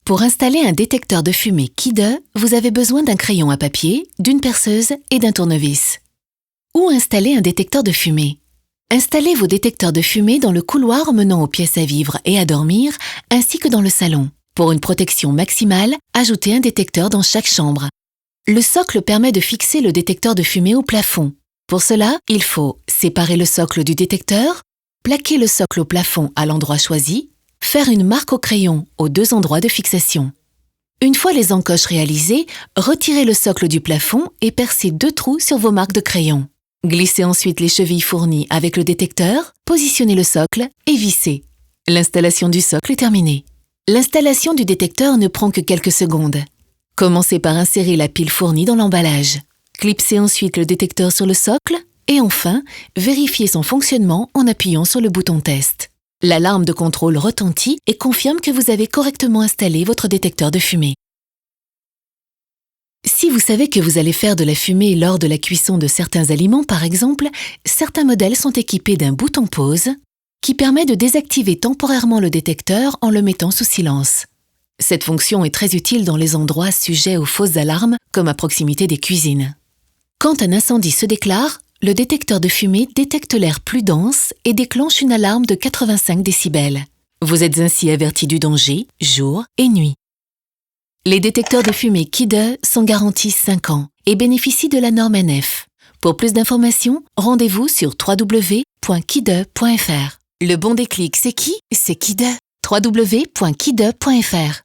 Pour installer un détecteur de fumée Kide, vous avez besoin d'un crayon à papier, d'une perceuse et d'un tournevis. Où installer un détecteur de fumée? Installez vos détecteurs de fumée dans le couloir menant aux pièces à vivre et à dormir, ainsi que dans le salon. Pour une protection maximale, ajoutez un détecteur dans chaque chambre. Le socle permet de fixer le détecteur de fumée au plafond. Pour cela, il faut séparer le socle du détecteur, plaquer le socle au plafond à l'endroit choisi, faire une marque au crayon aux 2 endroits de fixation. Une fois les encoches réalisées, retirez le socle du plafond et percez 2 trous sur vos marques de crayon. Glissez ensuite les chevilles fournies avec le détecteur, positionnez le socle et vissez. L'installation du socle est terminée. L'installation du détecteur ne prend que quelques secondes. Commencez par insérer la pile fournie dans l'emballage. Clipsez ensuite le détecteur sur le socle et enfin, vérifiez son fonctionnement en appuyant sur le bouton test. L'alarme de contrôle retentit et confirme que vous avez correctement installé votre détecteur de fumée. Si vous savez que vous allez faire de la fumée lors de la cuisson de certains aliments, par exemple, certains modèles sont équipés d'un bouton pause qui permet de désactiver temporairement le détecteur en le mettant sous silence. Cette fonction est très utile dans les endroits sujets aux fausses alarmes, comme à proximité des cuisines. Quand un incendie se déclare, le détecteur de fumée détecte l'air plus dense et déclenche une alarme de 85 décibels. Vous êtes ainsi averti du danger, jour et nuit. Les détecteurs de fumée Kide sont garantis 5 ans et bénéficient de la norme NF. Pour plus d'informations, rendez-vous sur www.kide.fr. Le bon déclic, c'est qui? C'est Kide. www.kide.fr